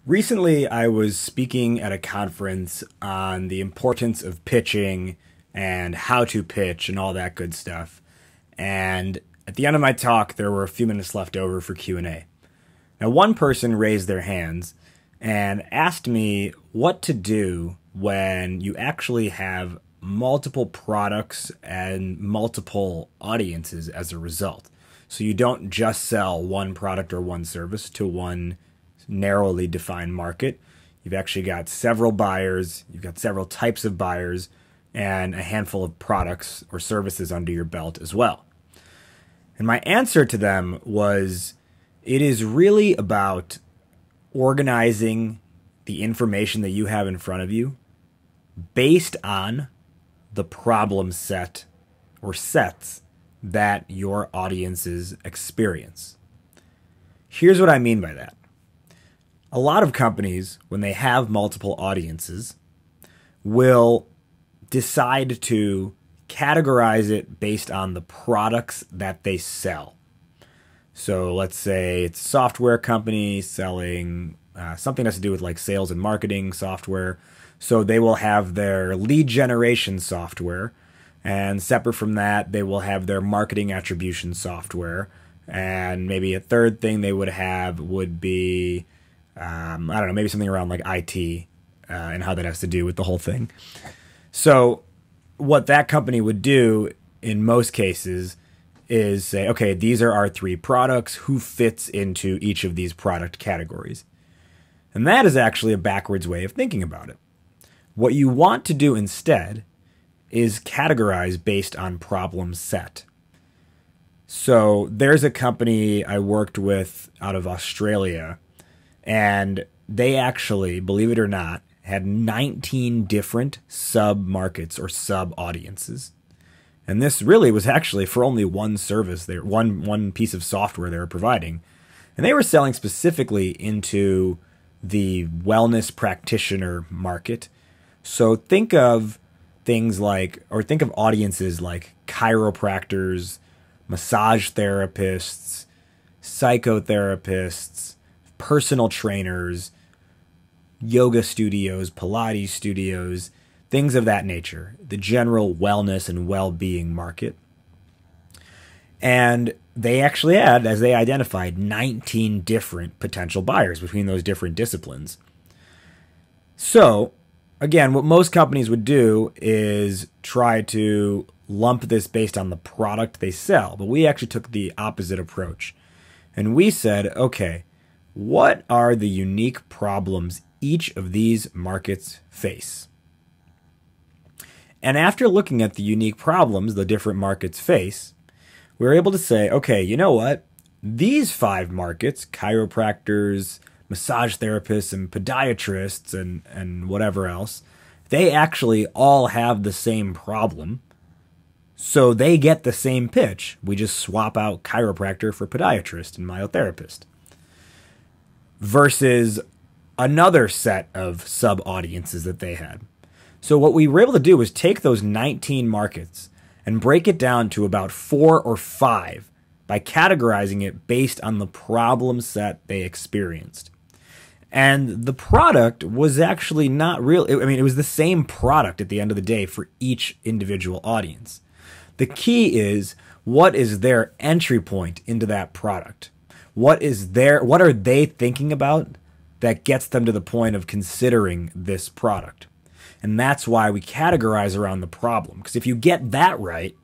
Recently, I was speaking at a conference on the importance of pitching and how to pitch and all that good stuff. And at the end of my talk, there were a few minutes left over for Q&A. Now, one person raised their hands and asked me what to do when you actually have multiple products and multiple audiences as a result. So you don't just sell one product or one service to one narrowly defined market. You've actually got several buyers, you've got several types of buyers, and a handful of products or services under your belt as well. And my answer to them was, it is really about organizing the information that you have in front of you based on the problem set or sets that your audiences experience. Here's what I mean by that. A lot of companies, when they have multiple audiences, will decide to categorize it based on the products that they sell. So let's say it's a software company selling something that has to do with like sales and marketing software. So they will have their lead generation software, and separate from that, they will have their marketing attribution software. And maybe a third thing they would have would be I don't know, maybe something around like IT and how that has to do with the whole thing. So what that company would do in most cases is say, okay, these are our three products. Who fits into each of these product categories? And that is actually a backwards way of thinking about it. What you want to do instead is categorize based on problem set. So there's a company I worked with out of Australia, and they actually, believe it or not, had 19 different sub-markets or sub-audiences. And this really was actually for only one service, one piece of software they were providing. And they were selling specifically into the wellness practitioner market. So think of things like, or think of audiences like chiropractors, massage therapists, psychotherapists, personal trainers, yoga studios, Pilates studios, things of that nature, the general wellness and well-being market. And they actually had, as they identified, 19 different potential buyers between those different disciplines. So, again, what most companies would do is try to lump this based on the product they sell, but we actually took the opposite approach. And we said, okay, what are the unique problems each of these markets face? And after looking at the unique problems the different markets face, we were able to say, okay, you know what? These five markets, chiropractors, massage therapists, and podiatrists, and whatever else, they actually all have the same problem. So they get the same pitch. We just swap out chiropractor for podiatrist and myotherapist. Versus another set of sub-audiences that they had. So what we were able to do was take those 19 markets and break it down to about 4 or 5 by categorizing it based on the problem set they experienced. And the product was actually not real. I mean, it was the same product at the end of the day for each individual audience. The key is, what is their entry point into that product? What are they thinking about that gets them to the point of considering this product? And that's why we categorize around the problem. Because if you get that right,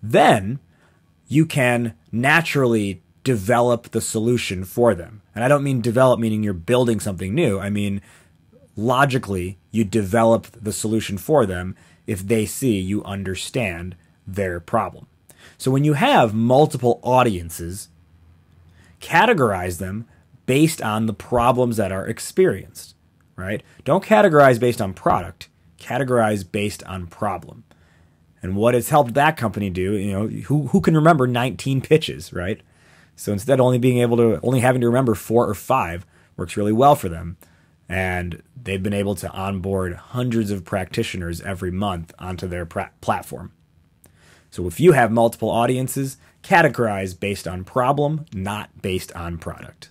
then you can naturally develop the solution for them. And I don't mean develop meaning you're building something new. I mean, logically, you develop the solution for them if they see you understand their problem. So when you have multiple audiences, categorize them based on the problems that are experienced, right? Don't categorize based on product, categorize based on problem. And what has helped that company do, you know, who can remember 19 pitches, right? So instead of only having to remember 4 or 5 works really well for them. And they've been able to onboard hundreds of practitioners every month onto their platform. So if you have multiple audiences, categorize based on problem, not based on product.